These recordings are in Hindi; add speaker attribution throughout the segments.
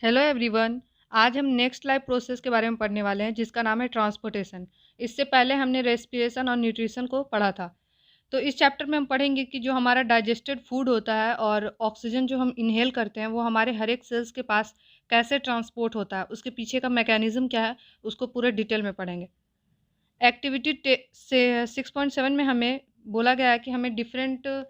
Speaker 1: Hello everyone. आज हम नेक्स्ट लाइफ प्रोसेस के बारे में पढ़ने वाले हैं जिसका नाम है ट्रांसपोर्टेशन। इससे पहले हमने रेस्पिरेशन और न्यूट्रिशन को पढ़ा था। तो इस चैप्टर में हम पढ़ेंगे कि जो हमारा डाइजेस्टेड फूड होता है और ऑक्सीजन जो हम इनहेल करते हैं वो हमारे हर एक सेल्स के पास कैसे ट्रांसपोर्ट होता है, उसके पीछे का मैकेनिज्म क्या है, उसको पूरे डिटेल में पढ़ेंगे। एक्टिविटी से 6.7 में हमें बोला गया है कि हमें डिफरेंट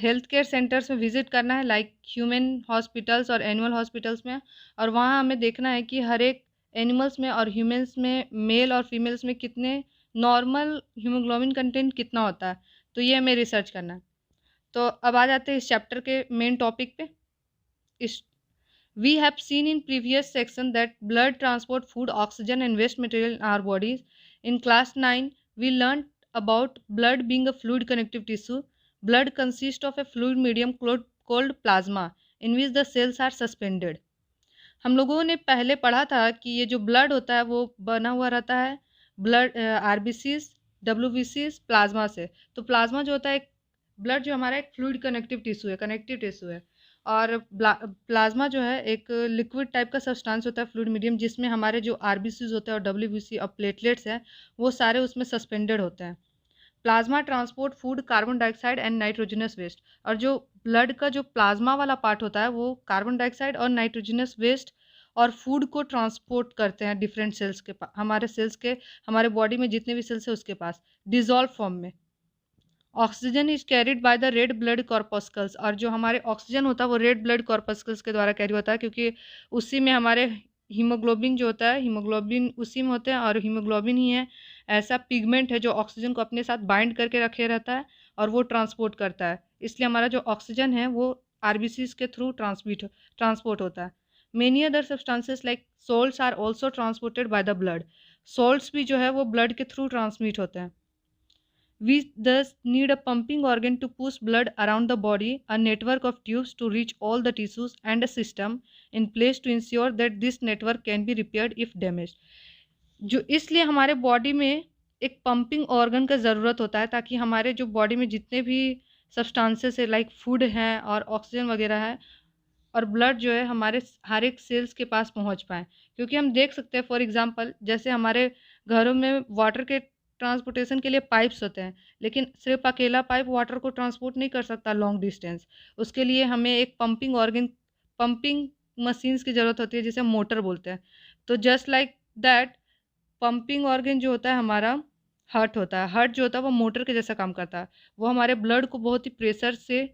Speaker 1: हेल्थ केयर सेंटर्स में विजिट करना है, लाइक ह्यूमन हॉस्पिटल्स और एनिमल हॉस्पिटल्स में। और वहाँ हमें देखना है कि हर एक एनिमल्स में और ह्यूमंस में, मेल और फीमेल्स में कितने नॉर्मल हीमोग्लोबिन कंटेंट कितना होता है। तो ये हमें रिसर्च करना है। तो अब आ जाते हैं इस चैप्टर के मेन टॉपिक पे। इस We have seen in previous section that blood transport food, oxygen and waste material in our bodies. In class 9, we learned about blood being a fluid connective tissue. Blood consists of a fluid medium called plasma in which the cells are suspended. हम लोगों ने पहले पढ़ा था कि ये जो ब्लड होता है वो बना हुआ रहता है ब्लड आरबीसीज, डब्ल्यूबीसीज, प्लाज्मा से। तो प्लाज्मा जो होता है, ब्लड जो हमारा एक फ्लूइड कनेक्टिव टिश्यू है, कनेक्टिव टिश्यू है। और प्लाज्मा जो है एक लिक्विड टाइप का सब्सटेंस होता है, फ्लूइड मीडियम, जिसमें हमारे जो आरबीसीज होते हैं और डब्ल्यूबीसी और प्लेटलेट्स हैं वो सारे उसमें सस्पेंडेड होते हैं। Plasma transport food, carbon dioxide and nitrogenous waste. और जो ब्लड का जो प्लाज्मा वाला पार्ट होता है वो कार्बन डाइऑक्साइड और नाइट्रोजनस वेस्ट और फूड को ट्रांसपोर्ट करते हैं डिफरेंट सेल्स के पास, हमारे सेल्स के, हमारे बॉडी में जितने भी सेल्स है उसके पास, डिजॉल्व फॉर्म में। Oxygen is carried by the red blood corpuscles. और जो हमारे ऑक्सीजन होता है वो रेड ब्लड कॉर्पस्कल्स के द्वारा कैरी होता है, क्योंकि उसी में हमारे हीमोग्लोबिन जो होता है, हीमोग्लोबिन उसी में होते हैं और हीमोग्लोबिन ही है ऐसा पिगमेंट है जो ऑक्सीजन को अपने साथ बाइंड करके रखे रहता है और वो ट्रांसपोर्ट करता है। इसलिए हमारा जो ऑक्सीजन है वो आरबीसीज के थ्रू ट्रांसपोर्ट होता है। Many other substances like salts are also transported by the blood. Salts भी जो है वो ब्लड के थ्रू ट्रांसमिट होते हैं। We thus need a pumping organ to push blood around the body, a network of tubes to reach all the tissues, and a system in place to ensure that this network can be repaired if damaged. जो इसलिए हमारे बॉडी में एक पंपिंग ऑर्गन का ज़रूरत होता है ताकि हमारे जो बॉडी में जितने भी सब्सटेंसेस है, लाइक फूड हैं और ऑक्सीजन वगैरह है और ब्लड जो है हमारे हर एक सेल्स के पास पहुंच पाए। क्योंकि हम देख सकते हैं, फॉर एग्जांपल, जैसे हमारे घरों में वाटर के ट्रांसपोर्टेशन के लिए पाइप्स होते हैं, लेकिन सिर्फ अकेला पाइप वाटर को ट्रांसपोर्ट नहीं कर सकता लॉन्ग डिस्टेंस। उसके लिए हमें एक पंपिंग ऑर्गन, पंपिंग मशीन्स की ज़रूरत होती है जिसे मोटर बोलते हैं। तो just like that, pumping organ जो होता है हमारा हार्ट होता है। हार्ट जो होता है वो मोटर के जैसा काम करता है। वो हमारे ब्लड को बहुत ही प्रेशर से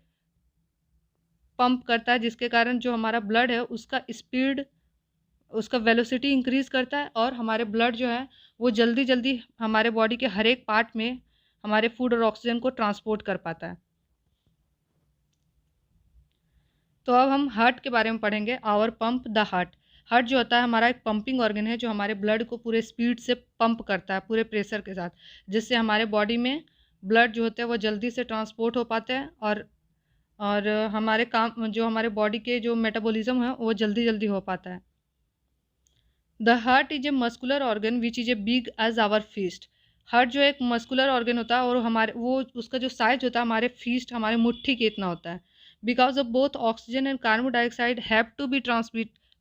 Speaker 1: पंप करता है, जिसके कारण जो हमारा ब्लड है उसका स्पीड, उसका वेलोसिटी इंक्रीज करता है और हमारे ब्लड जो है वो जल्दी जल्दी हमारे बॉडी के हर एक पार्ट में हमारे फूड और ऑक्सीजन को ट्रांसपोर्ट कर पाता है। तो अब हम हार्ट के बारे में पढ़ेंगे। Our pump the heart. Heart जो होता है हमारा एक पंपिंग ऑर्गन है जो हमारे ब्लड को पूरे स्पीड से पंप करता है, पूरे प्रेशर के साथ, जिससे हमारे बॉडी में ब्लड जो होते हैं वो जल्दी से ट्रांसपोर्ट हो पाते हैं और हमारे काम, जो हमारे बॉडी के जो मेटाबॉलिज्म है वो जल्दी जल्दी हो पाता है। The heart is a muscular organ which is a big as our fist. Heart जो एक मस्कुलर ऑर्गन होता है और हमारे वो उसका जो साइज होता है हमारे फिस्ट, हमारे मुट्ठी के इतना होता है। Because of both oxygen and carbon dioxide have to be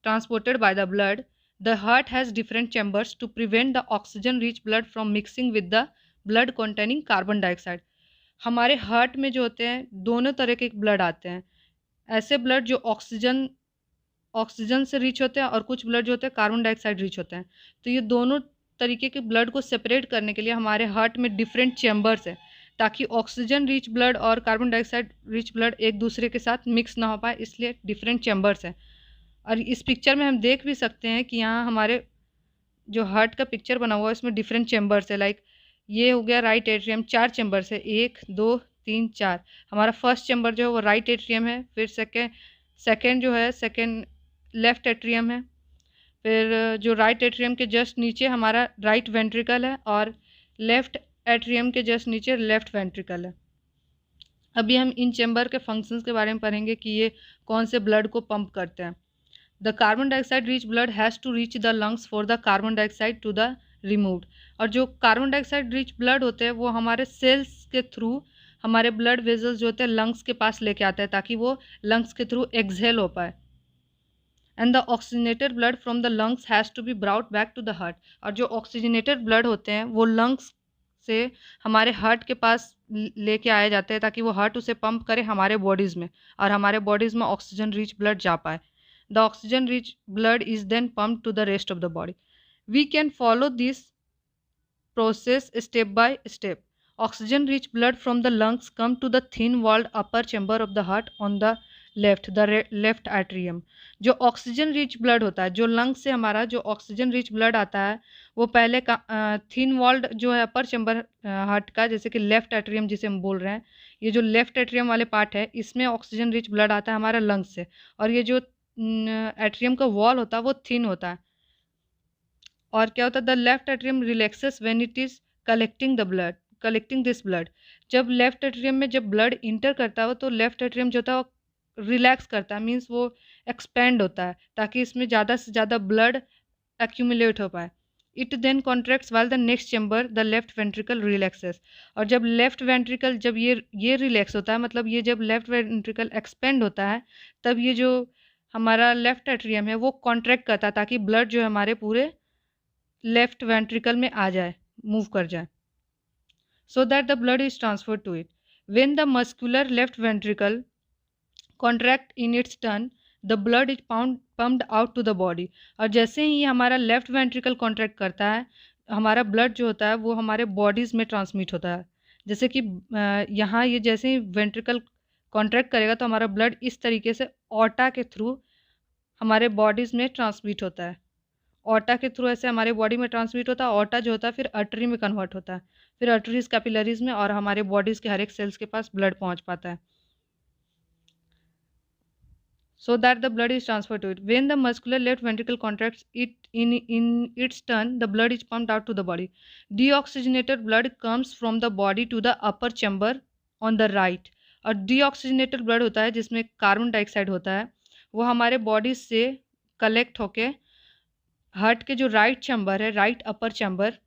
Speaker 1: transported by the blood, the heart has different chambers to prevent the oxygen rich blood from mixing with the blood containing carbon dioxide. हमारे हार्ट में जो होते हैं दोनों तरह के ब्लड आते हैं। ऐसे ब्लड जो ऑक्सीजन से रिच होते हैं और कुछ ब्लड जो होते हैं कार्बन डाइऑक्साइड रिच होते हैं। तो ये दोनों तरीके के ब्लड को सेपरेट करने के लिए हमारे हार्ट में डिफरेंट चैम्बर्स है, ताकि ऑक्सीजन रिच ब्लड और कार्बन डाइऑक्साइड रिच ब्लड एक दूसरे के साथ मिक्स ना हो पाए, इसलिए डिफरेंट चैम्बर्स हैं। और इस पिक्चर में हम देख भी सकते हैं कि यहाँ हमारे जो हार्ट का पिक्चर बना हुआ है इसमें डिफरेंट चैम्बर्स है। लाइक ये हो गया राइट एट्रियम, 4 चैम्बर्स है, 1 2 3 4। हमारा फर्स्ट चैम्बर जो है वो राइट एट्रियम है। फिर सेकेंड जो है, सेकेंड लेफ्ट एट्रियम है। फिर जो राइट एट्रियम के जस्ट नीचे हमारा राइट वेंट्रिकल है और लेफ्ट एट्रियम के जस्ट नीचे लेफ्ट वेंट्रिकल है। अभी हम इन चैम्बर के फंक्शंस के बारे में पढ़ेंगे कि ये कौन से ब्लड को पंप करते हैं। The carbon dioxide rich blood has to reach the lungs for the carbon dioxide to the removed. और जो कार्बन डाइऑक्साइड रिच ब्लड होते हैं वो हमारे सेल्स के थ्रू हमारे ब्लड वेजल्स जो होते हैं लंग्स के पास लेके आते हैं ताकि वो लंग्स के थ्रू एक्सहेल हो पाए। And the oxygenated blood from the lungs has to be brought back to the heart. और जो ऑक्सीजनेटेड ब्लड होते हैं वो लंग्स से हमारे हार्ट के पास लेके आए जाते हैं ताकि वो हार्ट उसे पंप करे हमारे बॉडीज़ में, और हमारे बॉडीज़ में ऑक्सीजन रिच ब्लड जा पाए। The oxygen rich blood is then pump to the rest of the body. We can follow this process step by step. Oxygen rich blood from the lungs come to the thin walled upper chamber of the heart on the left atrium. जो ऑक्सीजन रिच ब्लड होता है, जो लंग से हमारा जो ऑक्सीजन रिच ब्लड आता है वो पहले का थिन वॉल्ड जो है अपर चैम्बर हार्ट का, जैसे कि लेफ्ट एट्रियम जिसे हम बोल रहे हैं, ये जो लेफ्ट एट्रियम वाले पार्ट है इसमें ऑक्सीजन रिच ब्लड आता है हमारा लंग्स से। और ये जो एट्रियम का वॉल होता है वो थिन होता है। और क्या होता है, the left atrium relaxes when it is collecting this blood. जब लेफ्ट एट्रियम में जब ब्लड इंटर करता है तो लेफ्ट एट्रियम जो होता है वो रिलैक्स करता है, मीन्स वो एक्सपेंड होता है ताकि इसमें ज़्यादा से ज़्यादा ब्लड एक्यूमुलेट हो पाए। It then contracts while the next chamber the left ventricle relaxes. और जब लेफ्ट वेंट्रिकल जब ये रिलैक्स होता है, मतलब ये जब लेफ्ट वेंट्रिकल एक्सपेंड होता है, तब ये जो हमारा लेफ्ट एट्रियम है वो कॉन्ट्रैक्ट करता है ताकि ब्लड जो है हमारे पूरे लेफ्ट वेंट्रिकल में आ जाए, मूव कर जाए, so that the blood is transferred to it. When the muscular left ventricle contract in its turn, the blood is pumped out to the body. और जैसे ही हमारा लेफ्ट वेंट्रिकल कॉन्ट्रैक्ट करता है, हमारा ब्लड जो होता है वो हमारे बॉडीज़ में ट्रांसमिट होता है। जैसे कि यहाँ ये जैसे ही वेंट्रिकल कॉन्ट्रैक्ट करेगा तो हमारा ब्लड इस तरीके से ऑर्टा के थ्रू हमारे बॉडीज़ में ट्रांसमिट होता है। ऑर्टा के थ्रू ऐसे हमारे बॉडी में ट्रांसमिट होता है। ऑर्टा जो होता है फिर अर्टरी में कन्वर्ट होता है, फिर अर्टरीज कैपिलरीज में, और हमारे बॉडीज़ के हर एक सेल्स के पास ब्लड पहुंच पाता है, so that the blood is transferred to it. When the muscular left ventricle contracts it in its turn, the blood is pumped out to the body. Deoxygenated blood comes from the body to the upper chamber on the right. और deoxygenated blood होता है जिसमें कार्बन डाइऑक्साइड होता है, वो हमारे बॉडी से कलेक्ट होके हार्ट के जो राइट चैम्बर है, right upper chamber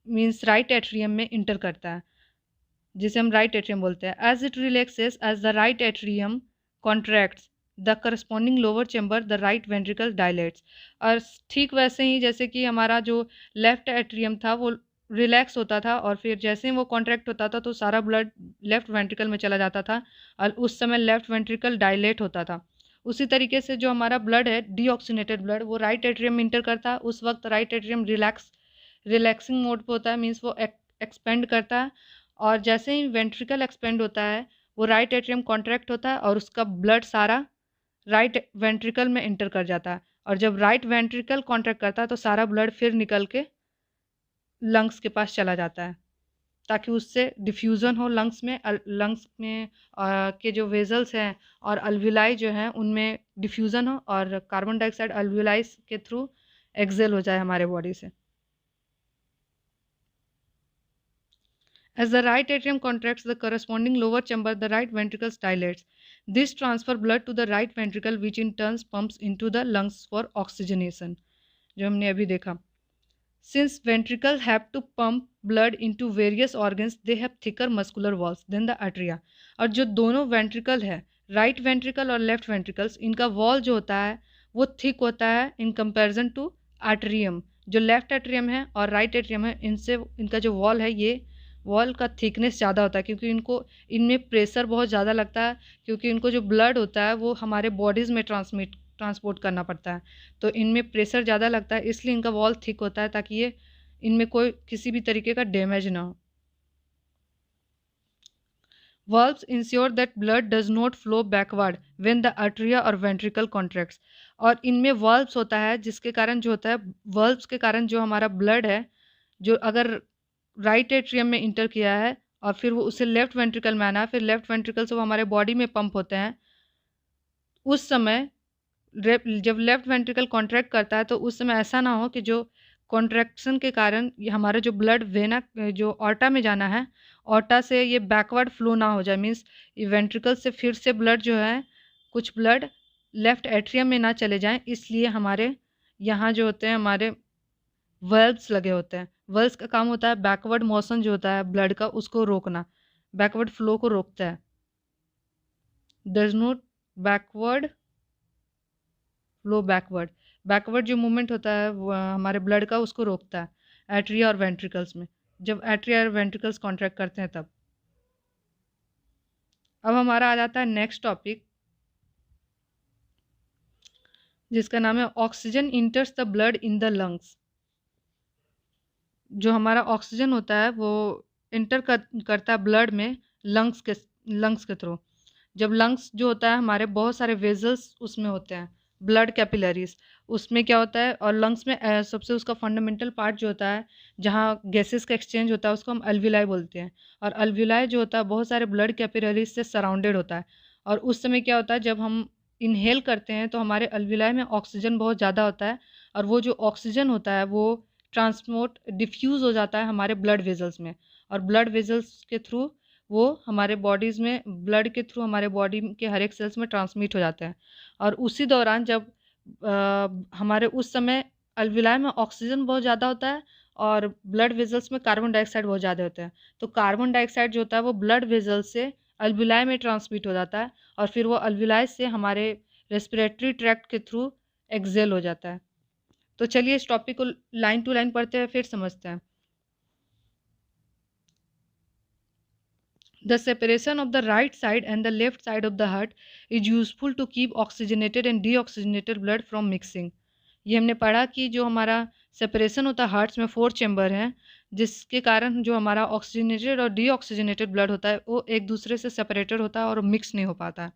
Speaker 1: means right atrium में इंटर करता है, जिसे हम राइट एट्रियम बोलते हैं। As it relaxes as the right atrium contracts the corresponding lower chamber the right ventricle dilates. और ठीक वैसे ही जैसे कि हमारा जो लेफ्ट एट्रियम था वो रिलैक्स होता था और फिर जैसे ही वो कॉन्ट्रैक्ट होता था तो सारा ब्लड लेफ्ट वेंट्रिकल में चला जाता था और उस समय लेफ्ट वेंट्रिकल डायलेट होता था। उसी तरीके से जो हमारा ब्लड है डीऑक्सीनेटेड ब्लड वो राइट एट्रियम में इंटर करता है, उस वक्त राइट एट्रियम रिलैक्सिंग मोड पे होता है, मीन्स वो एक्सपेंड करता है। और जैसे ही वेंट्रिकल एक्सपेंड होता है वो राइट एट्रियम कॉन्ट्रैक्ट होता है और उसका ब्लड सारा राइट वेंट्रिकल में इंटर कर जाता है। और जब राइट वेंट्रिकल कॉन्ट्रैक्ट करता है तो सारा ब्लड फिर निकल के लंग्स के पास चला जाता है ताकि उससे डिफ्यूज़न हो लंग्स में। लंग्स में के जो वेजल्स हैं और अल्विलाई जो हैं उनमें डिफ्यूज़न हो और कार्बन डाइऑक्साइड अल्विलाइज के थ्रू एक्सेल हो जाए हमारे बॉडी से। As the right atrium contracts the corresponding lower chamber, the right ventricle dilates. This transfer blood to the right ventricle, which in turn pumps into the lungs for oxygenation. जो हमने अभी देखा। Since ventricles have to pump blood into various organs, they have thicker muscular walls than the atria. और जो दोनों वेंट्रिकल है, राइट वेंट्रिकल और लेफ्ट वेंट्रिकल्स, इनका वॉल जो होता है वो थिक होता है इन कंपैरिजन टू आर्ट्रियम। जो लेफ्ट एट्रियम है और राइट एट्रियम है इनसे इनका जो वॉल है ये वॉल का थिकनेस ज़्यादा होता है क्योंकि इनमें प्रेशर बहुत ज़्यादा लगता है, क्योंकि इनको जो ब्लड होता है वो हमारे बॉडीज़ में ट्रांसपोर्ट करना पड़ता है, तो इनमें प्रेशर ज़्यादा लगता है, इसलिए इनका वॉल थिक होता है ताकि ये इनमें कोई किसी भी तरीके का डैमेज ना हो। Valves ensure that blood does not flow backward when the atria or ventricle contracts. और इनमें valves होता है जिसके कारण जो होता है, valves के कारण जो हमारा ब्लड है जो अगर राइट एट्रियम में इंटर किया है और फिर वो उसे लेफ्ट वेंट्रिकल में आना है, फिर लेफ्ट वेंट्रिकल से वो हमारे बॉडी में पंप होते हैं, उस समय जब लेफ्ट वेंट्रिकल कॉन्ट्रैक्ट करता है तो उस समय ऐसा ना हो कि जो कॉन्ट्रैक्शन के कारण ये हमारा जो ब्लड वेना जो ऑर्टा में जाना है, ऑर्टा से ये बैकवर्ड फ्लो ना हो जाए, मीन्स ये वेंट्रिकल से फिर से ब्लड जो है कुछ ब्लड लेफ्ट एट्रियम में ना चले जाएं, इसलिए हमारे यहाँ जो होते हैं हमारे वल्व्स लगे होते हैं। वल्व्स का काम होता है बैकवर्ड मोशन जो होता है ब्लड का उसको रोकना, बैकवर्ड फ्लो को रोकता है। Does not backward flow backward. Backward जो मूवमेंट होता है वो हमारे ब्लड का उसको रोकता है एट्रिया और वेंट्रिकल्स में, जब एट्रिया और वेंट्रिकल्स कॉन्ट्रैक्ट करते हैं तब। अब हमारा आ जाता है नेक्स्ट टॉपिक, जिसका नाम है oxygen इंटर्स the blood in the lungs. जो हमारा ऑक्सीजन होता है वो इंटर करता है ब्लड में लंग्स के थ्रू। जब लंग्स जो होता है हमारे बहुत सारे वेजल्स उसमें होते हैं, ब्लड कैपिलरीज उसमें क्या होता है, और लंग्स में सबसे उसका फंडामेंटल पार्ट जो होता है जहाँ गैसेस का एक्सचेंज होता है उसको हम अल्विलाई बोलते हैं। और अल्विलाई जो होता है बहुत सारे ब्लड कैपिलरीज से सराउंडेड होता है। और उस समय क्या होता है जब हम इनहेल करते हैं तो हमारे अल्विलाई में ऑक्सीजन बहुत ज़्यादा होता है, और वो जो ऑक्सीजन होता है वो ट्रांसपोर्ट डिफ्यूज़ हो जाता है हमारे ब्लड वेजल्स में, और ब्लड वेजल्स के थ्रू वो हमारे बॉडीज़ में ब्लड के थ्रू हमारे बॉडी के हर एक सेल्स में ट्रांसमिट हो जाता है। और उसी दौरान जब हमारे उस समय अल्विलाई में ऑक्सीजन बहुत ज़्यादा होता है और ब्लड वेजल्स में कार्बन डाइऑक्साइड बहुत ज़्यादा होता है, तो कार्बन डाइऑक्साइड जो होता है वो ब्लड वेजल्स से अल्विलाई में ट्रांसमिट हो जाता है, और फिर वो अल्विलाई से हमारे रेस्पिरेटरी ट्रैक्ट के थ्रू एक्सेल हो जाता है। तो चलिए इस टॉपिक को लाइन टू लाइन पढ़ते हैं फिर समझते हैं। The separation of the right side and the left side of the heart is useful to keep oxygenated and deoxygenated blood from mixing. ये हमने पढ़ा कि जो हमारा सेपरेशन होता है हार्ट्स में 4 चैम्बर हैं, जिसके कारण जो हमारा ऑक्सीजनेटेड और डीऑक्सीजनेटेड ब्लड होता है वो एक दूसरे से सेपरेटेड होता है और मिक्स नहीं हो पाता है।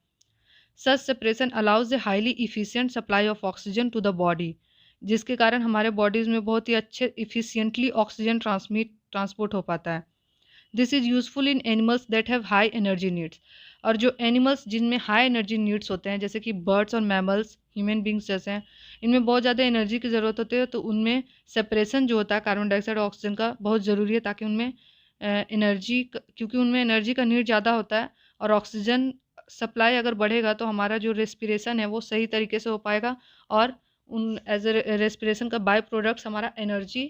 Speaker 1: Such separation allows a highly efficient supply of oxygen to the body, जिसके कारण हमारे बॉडीज़ में बहुत ही अच्छे इफिशियंटली ऑक्सीजन ट्रांसपोर्ट हो पाता है। This is useful in animals that have high energy needs. और जो एनिमल्स जिनमें हाई एनर्जी नीड्स होते हैं जैसे कि बर्ड्स और मैमल्स, ह्यूमन बींग्स जैसे हैं, इनमें बहुत ज़्यादा एनर्जी की ज़रूरत होती है, तो उनमें सेपरेशन जो होता है कार्बन डाइऑक्साइड और ऑक्सीजन का बहुत ज़रूरी है, ताकि उनमें क्योंकि उनमें एनर्जी का नीड ज़्यादा होता है, और ऑक्सीजन सप्लाई अगर बढ़ेगा तो हमारा जो रेस्पिरेशन है वो सही तरीके से हो पाएगा, और उन एज ए रेस्पिरेशन का बाय प्रोडक्ट्स हमारा एनर्जी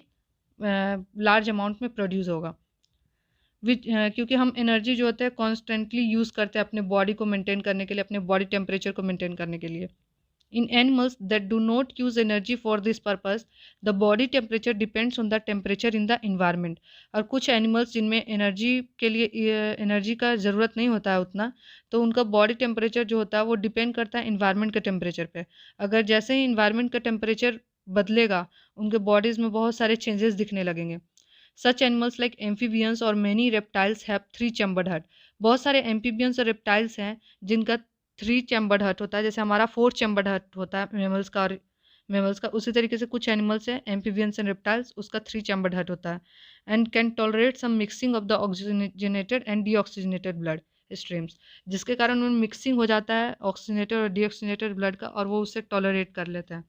Speaker 1: लार्ज अमाउंट में प्रोड्यूस होगा। क्योंकि हम एनर्जी जो होता है कॉन्स्टेंटली यूज़ करते हैं अपने बॉडी को मेंटेन करने के लिए, अपने बॉडी टेम्परेचर को मेंटेन करने के लिए। In animals that do not use energy for this purpose the body temperature depends on the temperature in the environment. और कुछ एनिमल्स जिनमें एनर्जी के लिए एनर्जी का ज़रूरत नहीं होता है उतना, तो उनका बॉडी टेम्परेचर जो होता है वो डिपेंड करता है इन्वायरमेंट के टेम्परेचर पे। अगर जैसे ही इन्वायरमेंट का टेम्परेचर बदलेगा उनके बॉडीज़ में बहुत सारे चेंजेस दिखने लगेंगे। Such animals like amphibians और many reptiles have 3-chambered heart। बहुत सारे amphibians और reptiles हैं जिनका 3-chambered heart होता है, जैसे हमारा 4-chambered heart होता है मेमल्स का उसी तरीके से कुछ एनिमल्स हैं amphibians and reptiles उसका 3-chambered heart होता है, and can tolerate some mixing of the oxygenated and deoxygenated blood streams, जिसके कारण उनमें मिक्सिंग हो जाता है ऑक्सीजनेटेड और डीऑक्सीजनेटेड ब्लड का, और वो उसे टॉलरेट कर लेते हैं।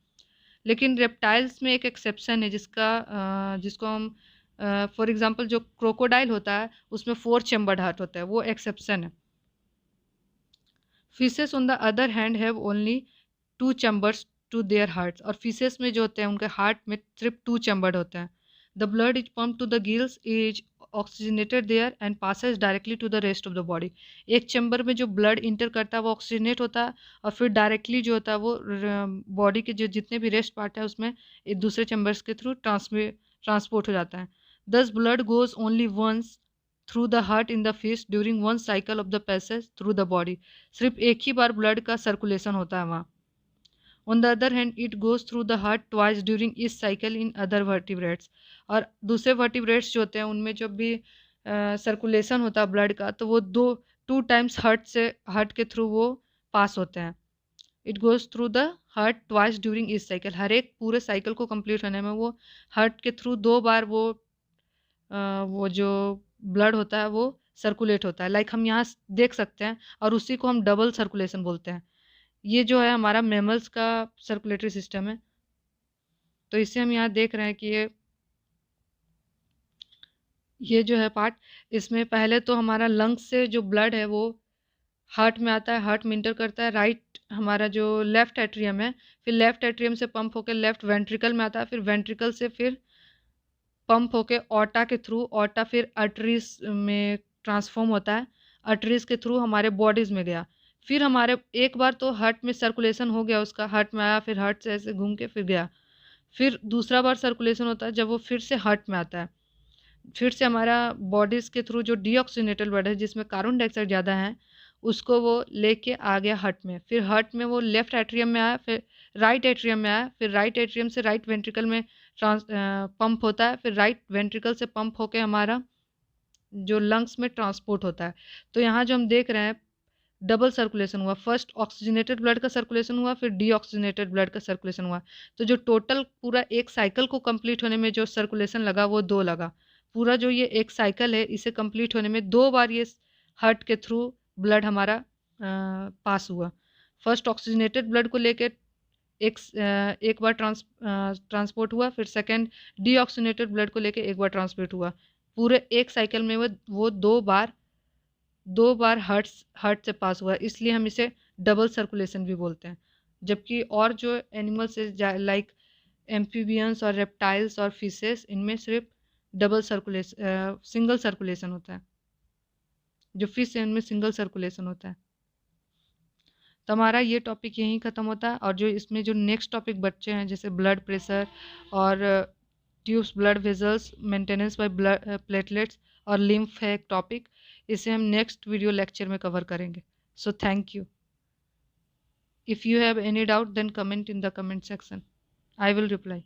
Speaker 1: लेकिन रेप्टाइल्स में एक एक्सेप्शन है जिसको हम फॉर एग्जांपल जो क्रोकोडाइल होता है उसमें 4-chambered हार्ट होता है, वो एक्सेप्शन है। Fishes on the other hand have only 2 chambers to their hearts. और फिशेस में जो होते हैं उनके हार्ट में सिर्फ 2-chambered होते हैं। The blood is pump to the gills is oxygenated there and passes directly to the rest of the body. एक चैम्बर में जो ब्लड इंटर करता है वो ऑक्सीजनेट होता है, और फिर डायरेक्टली जो होता है वो बॉडी के जो जितने भी रेस्ट पार्ट है उसमें एक दूसरे चैम्बर्स के थ्रू ट्रांसपोर्ट हो जाता है। Thus blood goes only once through the heart in the fish during one cycle of the passage through the body। सिर्फ एक ही बार ब्लड का सर्कुलेशन होता है वहाँ। On the other hand it goes through the heart twice during each cycle in other vertebrates। और दूसरे वर्टिब्रेट्स जो होते हैं उनमें जब भी सर्कुलेशन होता है ब्लड का तो वो 2 टाइम्स हार्ट के थ्रू वो पास होते हैं। It goes through the heart twice during each cycle. हर एक पूरे साइकिल को कंप्लीट होने में वो हार्ट के थ्रू 2 बार वो जो ब्लड होता है वो सर्कुलेट होता है, लाइक हम यहाँ देख सकते हैं, और उसी को हम डबल सर्कुलेशन बोलते हैं। ये जो है हमारा मैमल्स का सर्कुलेटरी सिस्टम है। तो इससे हम यहाँ देख रहे हैं कि ये जो है पार्ट, इसमें पहले तो हमारा लंग्स से जो ब्लड है वो हार्ट में आता है, हार्ट में इंटर करता है, राइट हमारा जो लेफ्ट एट्रियम है, फिर लेफ्ट एट्रियम से पंप होकर लेफ्ट वेंट्रिकल में आता है, फिर वेंट्रिकल से फिर पंप होके ऑर्टा के थ्रू, ऑर्टा फिर आर्टरीज में ट्रांसफॉर्म होता है, आर्टरीज के थ्रू हमारे बॉडीज़ में गया, फिर हमारे एक बार तो हार्ट में सर्कुलेशन हो गया, उसका हार्ट में आया, फिर हार्ट से ऐसे घूम के फिर गया। फिर दूसरा बार सर्कुलेशन होता है जब वो फिर से हार्ट में आता है। फिर से हमारा बॉडीज़ के थ्रू जो डीऑक्सीनेटेड ब्लड है जिसमें कार्बन डाइऑक्साइड ज़्यादा है, उसको वो लेके आ गया हार्ट में। फिर हार्ट में वो लेफ्ट एट्रियम में आया, फिर राइट एट्रियम में आया, फिर राइट एट्रियम से राइट वेंट्रिकल में पंप होता है, फिर राइट वेंट्रिकल से पंप होके हमारा जो लंग्स में ट्रांसपोर्ट होता है। तो यहाँ जो हम देख रहे हैं डबल सर्कुलेशन हुआ, फर्स्ट ऑक्सीजनेटेड ब्लड का सर्कुलेशन हुआ, फिर डीऑक्सीजनेटेड ब्लड का सर्कुलेशन हुआ। तो जो टोटल पूरा एक साइकिल को कंप्लीट होने में जो सर्कुलेशन लगा वो 2 लगा। पूरा जो ये एक साइकिल है इसे कंप्लीट होने में 2 बार ये हार्ट के थ्रू ब्लड हमारा पास हुआ। फर्स्ट ऑक्सीजनेटेड ब्लड को लेके एक बार ट्रांसपोर्ट हुआ, फिर सेकंड डीऑक्सीजनेटेड ब्लड को लेके एक बार ट्रांसपोर्ट हुआ। पूरे एक साइकिल में वो 2 बार हार्ट से पास हुआ, इसलिए हम इसे डबल सर्कुलेशन भी बोलते हैं। जबकि और जो एनिमल्स है लाइक एम्फीबियंस और रेप्टाइल्स और फिशेस, इनमें सिर्फ सिंगल सर्कुलेशन होता है। जो फिश है उनमें सिंगल सर्कुलेशन होता है। तो हमारा ये टॉपिक यहीं ख़त्म होता है, और जो इसमें जो नेक्स्ट टॉपिक बच्चे हैं जैसे ब्लड प्रेशर और tubes, blood vessels, maintenance by blood platelets और लिम्फ है एक टॉपिक, इसे हम नेक्स्ट वीडियो लेक्चर में कवर करेंगे। So thank you. If you have any doubt then comment in the comment section, I will reply.